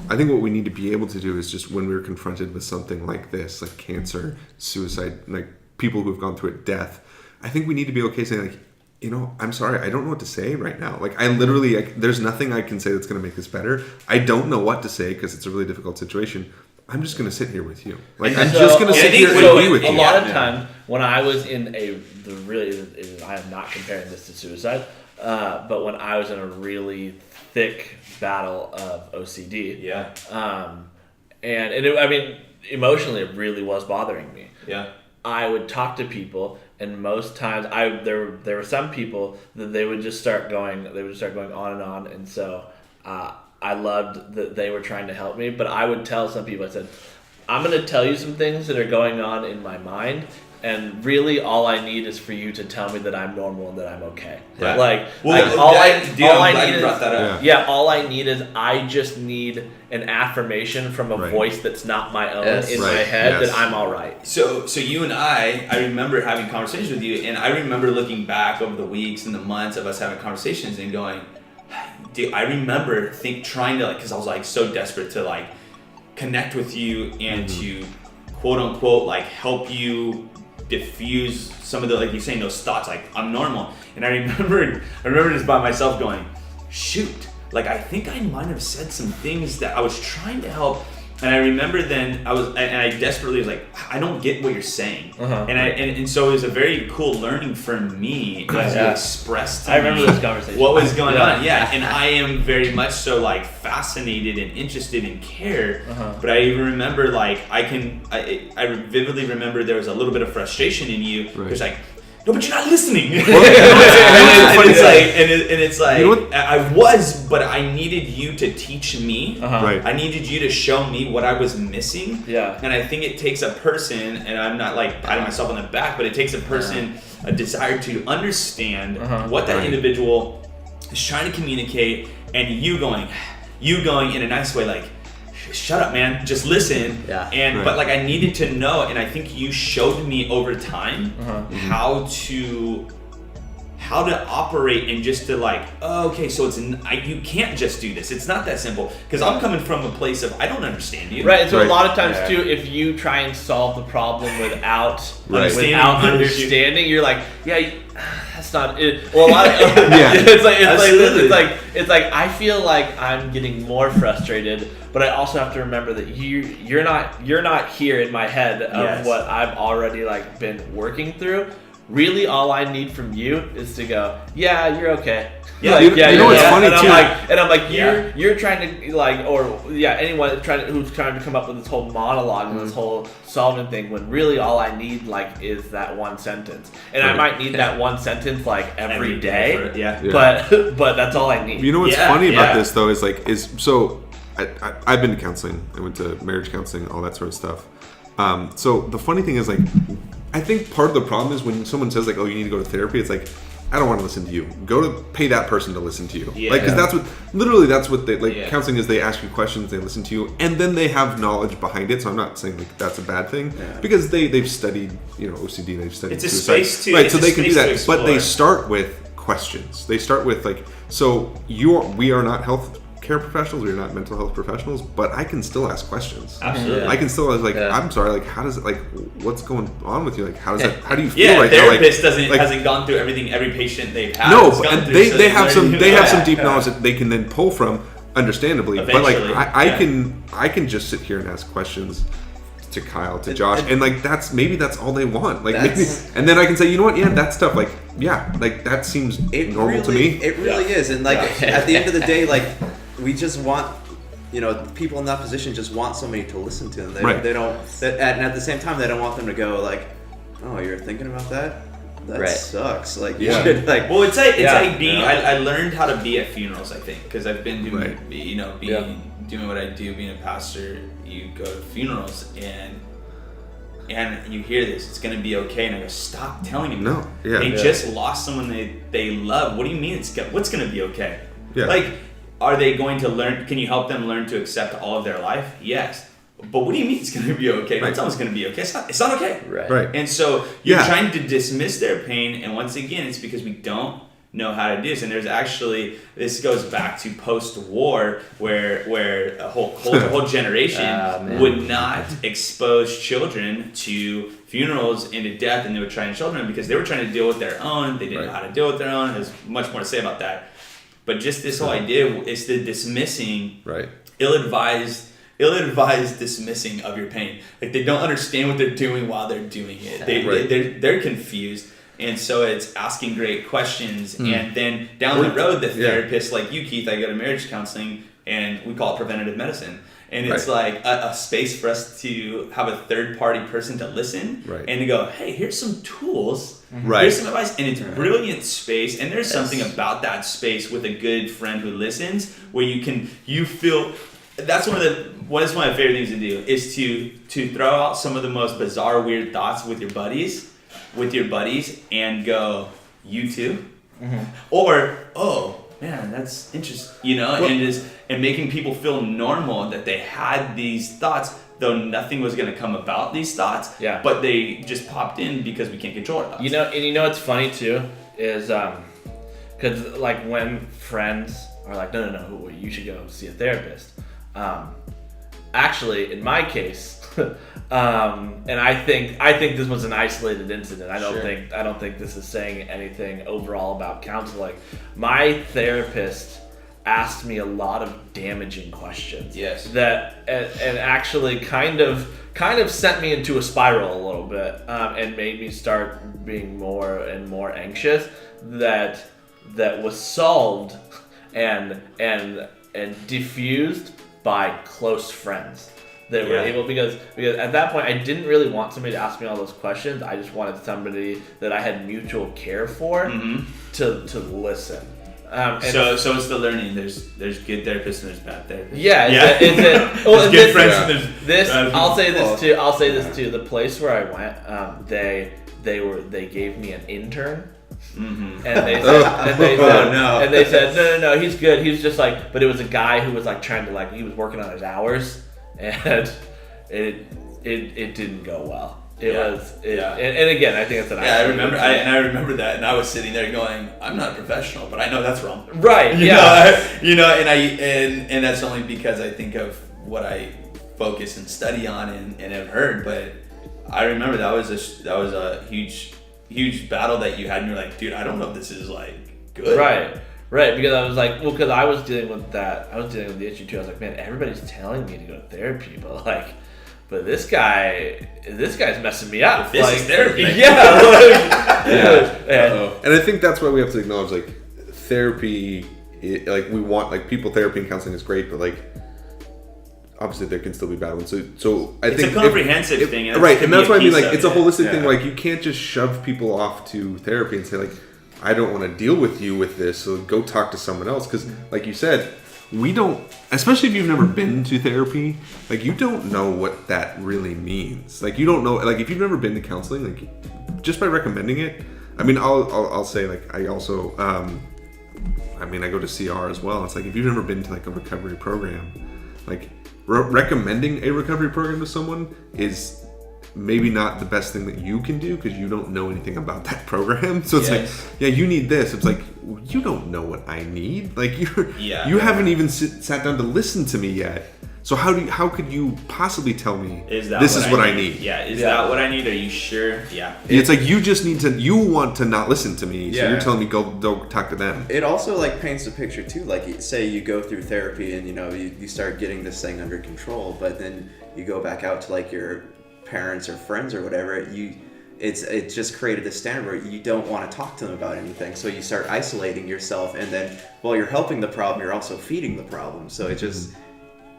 A: I think what we need to be able to do is just when we're confronted with something like this, like cancer, suicide, like people who've gone through it, death, I think we need to be okay saying like, you know, I'm sorry, I don't know what to say right now. Like I literally, there's nothing I can say that's going to make this better. I don't know what to say because it's a really difficult situation. I'm just going to sit here with you. Like I'm
B: So,
A: just going to
B: I
A: sit
B: think
A: here
B: so
A: and be with
B: a
A: you.
B: lot of times when I was in I am not comparing this to suicide, but when I was in a really thick battle of OCD,
D: Yeah.
B: emotionally it really was bothering me.
D: Yeah.
B: I would talk to people, and most times there were some people that they would just start going on and on, and so I loved that they were trying to help me. But I would tell some people, I said, I'm going to tell you some things that are going on in my mind, and really all I need is for you to tell me that I'm normal and that I'm okay.
D: Right.
B: All I need
D: you
B: is
D: brought that up.
B: all I need is I just need an affirmation from a
A: Right.
B: voice that's not my own
E: Yes.
B: in my
A: Right.
B: head
A: Yes.
B: that I'm all right.
D: So you and I remember having conversations with you, and I remember looking back over the weeks and the months of us having conversations and going, dude, I remember trying to, like, because I was like so desperate to like connect with you and to quote unquote like help you diffuse some of the, like you're saying, those thoughts, like I'm normal. And I remember just by myself going, shoot, like I think I might have said some things that I was trying to help. And I remember then I desperately was like, I don't get what you're saying.
B: Uh-huh.
D: And so it was a very cool learning for me as you
B: Yeah.
D: expressed to
B: I remember
D: me
B: this conversation.
D: what was going
B: Yeah.
D: on. Yeah, and I am very much so like fascinated and interested in care.
B: Uh-huh.
D: But I even remember like I vividly remember there was a little bit of frustration in you.
A: Right.
D: It's like, no, but you're not listening.
A: Well,
D: and it's like
A: You know what?
D: I was, but I needed you to teach me.
B: Uh-huh.
A: Right.
D: I needed you to show me what I was missing.
B: Yeah.
D: And I think it takes a person, and I'm not like patting myself on the back, but it takes a person a desire to understand what that
A: Right.
D: individual is trying to communicate, and you going in a nice way, like, shut up, man, just listen.
E: Yeah.
D: And
A: Right.
D: but like I needed to know, and I think you showed me over time how to operate and just to like, oh, okay, so you can't just do this. It's not that simple, because I'm coming from a place of I don't understand you.
B: Right, and so
A: Right.
B: a lot of times
D: Yeah.
B: too, if you try and solve the problem without
A: Right.
B: understanding, you're like, yeah, that's not it. Well, a lot of
A: Yeah.
B: it's like I feel like I'm getting more frustrated, but I also have to remember that you're not here in my head of
D: Yes.
B: what I've already like been working through. Really, all I need from you is to go, yeah, you're okay.
D: Yeah,
B: Like,
A: you know what's funny,
B: and
A: too?
B: I'm like,
D: Yeah.
B: you're trying to like, or yeah, anyone who's trying to come up with this whole monologue and this whole solving thing, when really all I need like is that one sentence, and I
A: Right.
B: might need that one sentence like every day,
D: Yeah.
A: Yeah.
B: but that's all I need.
A: You know what's
D: Yeah,
A: funny about
D: yeah.
A: this though is so I've been to counseling. I went to marriage counseling, all that sort of stuff. So the funny thing is like, I think part of the problem is when someone says like, oh, you need to go to therapy. It's like, I don't want to listen to you. Go to pay that person to listen to you.
D: Yeah.
A: Like, because that's what they like.
D: Yeah.
A: Counseling is they ask you questions, they listen to you, and then they have knowledge behind it. So I'm not saying like that's a bad thing because they've studied OCD, they've studied
D: It's a
A: suicide.
D: space to-
A: right?
D: it's
A: So
D: a
A: they can do
D: space to
A: that, but they
D: explore.
A: start with questions. They start with like, so we are not health care professionals, we are not mental health professionals, but I can still ask questions.
D: Absolutely.
E: Yeah.
A: I can still like,
E: Yeah.
A: I'm sorry, like, how does it, like, what's going on with you? Like, how do you feel
D: Yeah,
A: right now? Like,
D: therapist
A: like,
D: hasn't gone through everything every patient they've had.
A: no,
D: has gone
A: but
D: through,
A: they,
D: so
A: they have some
D: learn-
A: they have some deep
D: Yeah.
A: knowledge that they can then pull from, understandably. But like
D: Eventually,
A: I
D: yeah.
A: I can just sit here and ask questions to Kyle, to Josh, and like that's all they want. Like maybe,
C: That's-
A: and then I can say, you know what? Yeah, that's tough. Like like that seems
C: It
A: normal
C: really,
A: to me.
C: It really is, and like
B: Yeah.
C: at the end of the day, like we just want people in that position just want somebody to listen to them.
A: Right.
C: They don't, and at the same time, they don't want them to go like, oh, you're thinking about that? That
E: Right.
C: sucks. Like, you
A: Yeah.
C: should, like,
D: Well, it's like being.
C: Yeah.
D: I learned how to be at funerals. I think because I've been doing,
A: Right.
D: doing what I do, being a pastor. You go to funerals and you hear this. It's gonna be okay, and I go, stop telling him.
A: No, yeah.
D: They
A: Yeah.
D: just lost someone they love. What do you mean what's gonna be okay?
A: Yeah.
D: Like, are they going to learn? Can you help them learn to accept all of their life? Yes. But what do you mean it's gonna be okay?
A: Right.
D: Not someone's gonna be okay. It's not okay.
E: Right.
A: Right.
D: And so you're
A: Yeah.
D: trying to dismiss their pain, and once again, it's because we don't know how to do this. And there's actually, this goes back to post-war, where a whole culture, a whole generation
E: Man.
D: would not expose children to funerals and to death, and they would try and shelter them because they were trying to deal with their own. They didn't know
A: Right.
D: how to deal with their own. There's much more to say about that. But just this whole idea is the dismissing,
A: Right.
D: ill-advised dismissing of your pain. Like, they don't understand what they're doing while they're doing it.
A: Right.
D: They're confused. And so it's asking great questions. And then down the road, the
A: Yeah.
D: therapist, like you, Keith, I go to marriage counseling, and we call it preventative medicine. And it's
A: Right.
D: like a space for us to have a third-party person to listen
A: Right.
D: and to go, hey, here's some tools.
A: Right.
D: Here's some advice. And it's brilliant space. And there's something about that space with a good friend who listens where you feel... That's one of my favorite things to do is to throw out some of the most bizarre, weird thoughts with your buddies, and go, you too, or oh man, that's interesting, and making people feel normal that they had these thoughts, though nothing was going to come about these thoughts.
B: Yeah.
D: But they just popped in because we can't control our thoughts.
B: What's funny too is because like when friends are like, no, you should go see a therapist. Actually, in my case, and I think this was an isolated incident. I don't think this is saying anything overall about counseling. My therapist asked me a lot of damaging questions.
D: Yes.
B: That and actually kind of sent me into a spiral a little bit, and made me start being more and more anxious. That was solved and diffused by close friends that were able, because at that point I didn't really want somebody to ask me all those questions. I just wanted somebody that I had mutual care for to listen.
D: So it's the learning. There's good therapists and there's bad therapists.
B: Yeah.
D: There's good friends and there's
B: this.
D: bad people.
B: I'll say this too. The place where I went, they gave me an intern. And they said, no, he's good. He was just like, but it was a guy who was like trying to he was working on his hours, and it didn't go well. And again, I think it's an
D: I remember that, and I was sitting there going, I'm not a professional, but I know that's wrong.
B: Right.
D: And that's only because I think of what I focus and study on and have heard. But I remember that was a huge battle that you had, and you're like, dude, I don't know if this is like good.
B: Right, because I was like, because I was dealing with that. I was dealing with the issue too. I was like, man, everybody's telling me to go to therapy, but this guy's messing me up.
D: This is therapy.
A: And I think that's why we have to acknowledge therapy. We want people therapy and counseling is great, but obviously there can still be bad ones. So I
D: it's
A: think
D: a comprehensive thing, and
A: right? And that's why I mean, it's a holistic
D: it.
A: thing. You can't just shove people off to therapy and say I don't want to deal with you with this, so go talk to someone else. Because, like you said, we don't, especially if you've never been to therapy, you don't know what that really means. You don't know, if you've never been to counseling, just by recommending it. I mean, I'll say I also, I go to CR as well. It's if you've never been to a recovery program, recommending a recovery program to someone is maybe not the best thing that you can do because you don't know anything about that program. So it's you need this. It's you don't know what I need. You haven't even sat down to listen to me yet. So how could you possibly tell me this is what I need?
D: Yeah, is that what I need? Are you sure? Yeah.
A: It's you just need to. You want to not listen to me, so you're telling me go talk to them.
C: It also paints a picture too. Say you go through therapy and you start getting this thing under control, but then you go back out to your parents or friends or whatever. It's just created this standard where you don't want to talk to them about anything, so you start isolating yourself, and then while you're helping the problem, you're also feeding the problem. So it just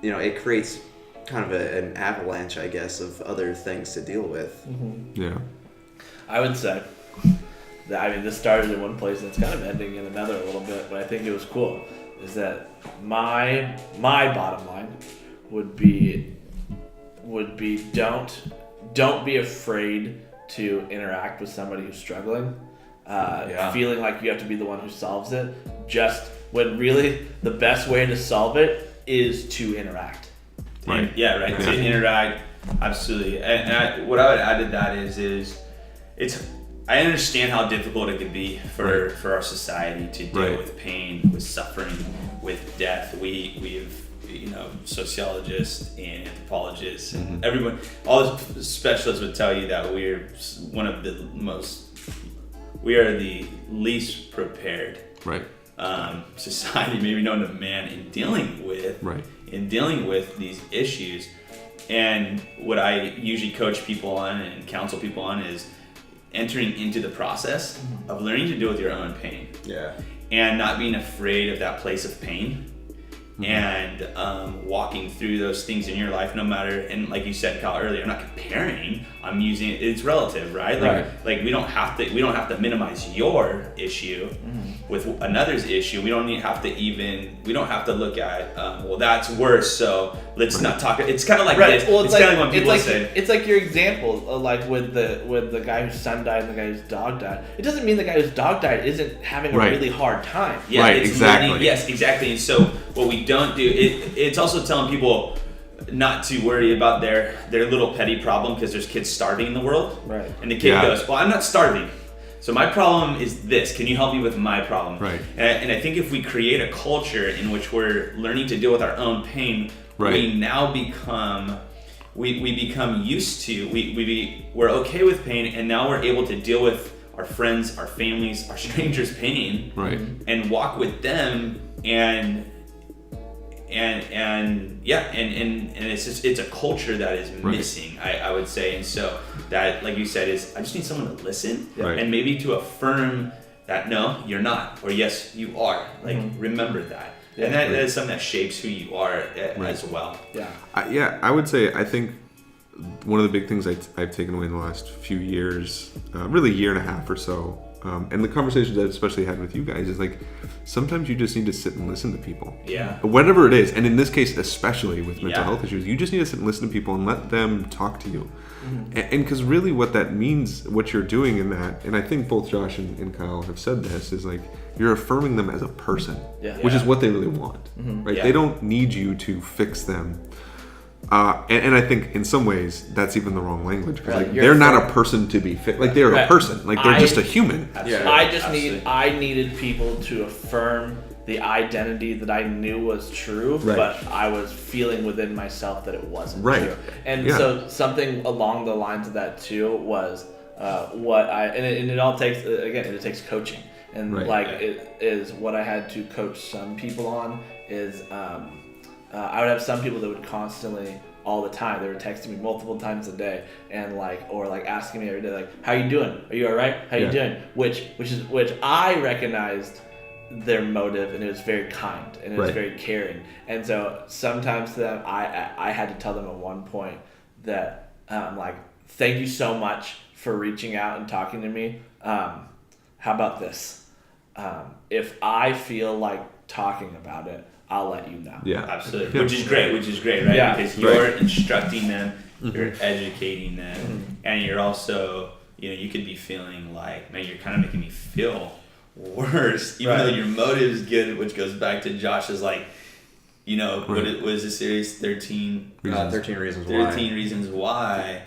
C: it creates kind of an avalanche, I guess, of other things to deal with.
A: Yeah.
B: I would say that, this started in one place and it's kind of ending in another a little bit, but I think it was cool. Is that my bottom line would be don't be afraid to interact with somebody who's struggling, feeling like you have to be the one who solves it. Just when really the best way to solve it is to interact.
A: Right.
D: Yeah, right. To interact, absolutely. And what I would add to that is I understand how difficult it could be for our society to deal with pain, with suffering, with death. We have sociologists and anthropologists and everyone, all the specialists would tell you that we are the least prepared society, maybe known to man, in dealing with these issues. And what I usually coach people on and counsel people on is entering into the process of learning to deal with your own pain.
C: Yeah.
D: And not being afraid of that place of pain. And walking through those things in your life, no matter, and like you said, Kyle, earlier, I'm not comparing. I'm using it's relative, right? Like we don't have to minimize your issue with another's issue. We don't have to look at well, that's worse, so let's not talk. It's kind of like this.
B: Well,
D: it's kind of like when people say,
B: it's like your example, like with the guy whose son died and the guy whose dog died. It doesn't mean the guy whose dog died isn't having a really hard time.
D: Yeah,
A: right,
D: it's
A: exactly.
D: learning, yes, exactly. And so what we don't do, it's also telling people not to worry about their little petty problem because there's kids starving in the world.
B: Right.
D: And the kid goes, well, I'm not starving. So my problem is this. Can you help me with my problem?
A: Right.
D: And I think if we create a culture in which we're learning to deal with our own pain, we now become we become used to we're okay with pain, and now we're able to deal with our friends, our families, our strangers' pain, and walk with them and it's just it's a culture that is missing, I would say. And so that, like you said, is I just need someone to listen and maybe to affirm that no, you're not, or yes, you are. Like remember that. And that is something that shapes who you are as well.
A: I would say I think one of the big things I've taken away in the last few years, really a year and a half or so, and the conversations I've especially had with you guys is like sometimes you just need to sit and listen to people.
D: Yeah.
A: Whatever it is, and in this case especially with mental health issues, you just need to sit and listen to people and let them talk to you. And because really what that means, what you're doing in that, and I think both Josh and Kyle have said this, is like you're affirming them as a person, which is what they really want, right? They don't need you to fix them. And I think in some ways that's even the wrong language, because like they're not a person to be fixed. Like they're a person, like they're just a human.
B: I needed people to affirm the identity that I knew was true, but I was feeling within myself that it wasn't true. And so something along the lines of that too was it all takes, again, it takes coaching. And it is what I had to coach some people on is I would have some people that would constantly, all the time, they were texting me multiple times a day and or asking me every day, like, how you doing? Are you all right? How you doing? Which I recognized their motive, and it was very kind and it was very caring. And so sometimes to them, I had to tell them at one point that thank you so much for reaching out and talking to me. How about this? If I feel like talking about it, I'll let you know.
D: Yeah, absolutely. Which is great, right? Yeah. Because you're instructing them, you're educating them, and you're also, you could be feeling like, man, you're kind of making me feel worse, even though your motive is good, which goes back to Josh's what is the series? 13
C: Reasons Why.
D: 13 Reasons Why.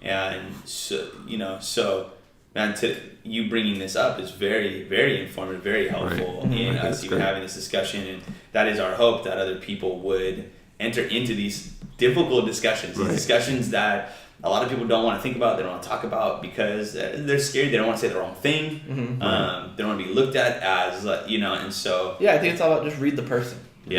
D: And so man, you bringing this up is very, very informative, very helpful in us even having this discussion. And that is our hope, that other people would enter into these difficult discussions, these discussions that a lot of people don't want to think about, they don't want to talk about because they're scared, they don't want to say the wrong thing, they don't want to be looked at as, and so...
B: Yeah, I think it's all about just read the person.
C: I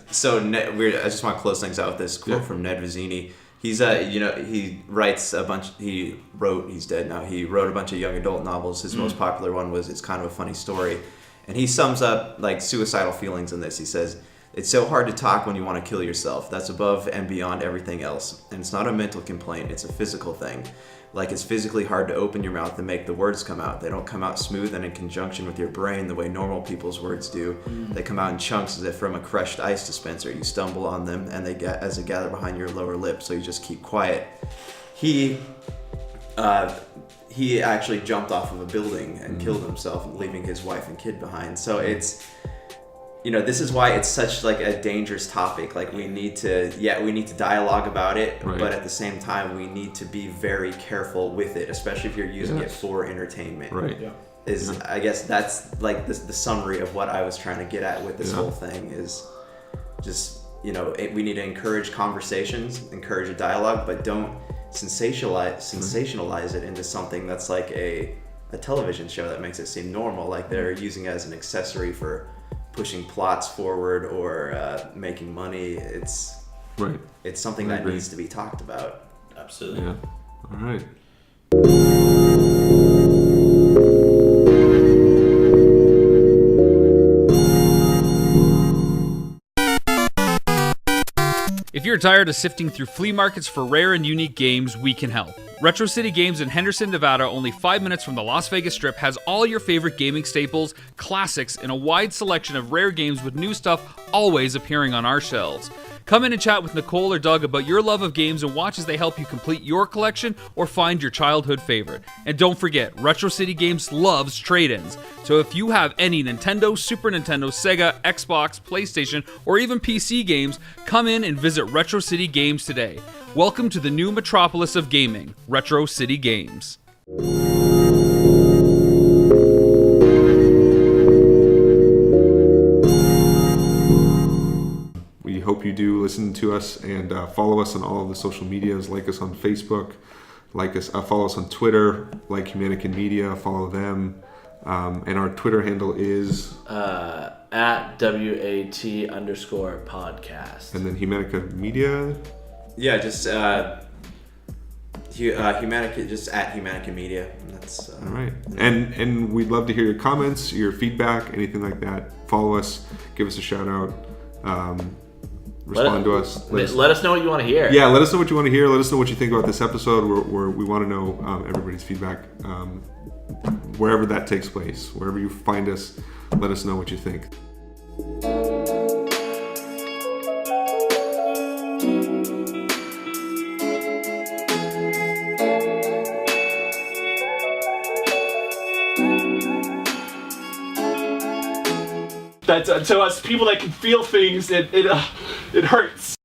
C: just want to close things out with this quote from Ned Vizzini. He's he writes a bunch. He's dead now. He wrote a bunch of young adult novels. His most popular one was It's Kind of a Funny Story, and he sums up suicidal feelings in this. He says, It's so hard to talk when you want to kill yourself. That's above and beyond everything else. And it's not a mental complaint, it's a physical thing. Like, it's physically hard to open your mouth and make the words come out. They don't come out smooth and in conjunction with your brain the way normal people's words do. They come out in chunks as if from a crushed ice dispenser. You stumble on them and they gather behind your lower lip, so you just keep quiet. He actually jumped off of a building and killed himself, leaving his wife and kid behind. So it's, this is why it's such like a dangerous topic. Like, we need to dialogue about it,
A: Right.
C: but at the same time we need to be very careful with it, especially if you're using it for entertainment.
A: Right.
C: I guess that's like the summary of what I was trying to get at with this whole thing is just, we need to encourage conversations, encourage a dialogue, but don't sensationalize it into something that's like a television show that makes it seem normal, like they're using it as an accessory for pushing plots forward or making money. It's something that needs to be talked about.
D: Absolutely.
A: Yeah. All right.
F: If you're tired of sifting through flea markets for rare and unique games, we can help. Retro City Games in Henderson, Nevada, only 5 minutes from the Las Vegas Strip, has all your favorite gaming staples, classics, and a wide selection of rare games with new stuff always appearing on our shelves. Come in and chat with Nicole or Doug about your love of games and watch as they help you complete your collection or find your childhood favorite. And don't forget, Retro City Games loves trade-ins. So if you have any Nintendo, Super Nintendo, Sega, Xbox, PlayStation, or even PC games, come in and visit Retro City Games today. Welcome to the new metropolis of gaming, Retro City Games.
A: We hope you do listen to us and follow us on all of the social medias. Like us on Facebook, follow us on Twitter, like Humanican Media, follow them. And our Twitter handle is
B: at WAT_podcast.
A: and then Humanica Media.
C: Yeah, just Humanica, just at Humanica Media. That's
A: All right. And we'd love to hear your comments, your feedback, anything like that. Follow us, give us a shout out, respond to us.
B: Let us know what you want to hear.
A: Yeah, let us know what you want to hear. Let us know what you think about this episode. We want to know everybody's feedback, wherever that takes place. Wherever you find us, let us know what you think.
G: That's to us people that can feel things. It hurts.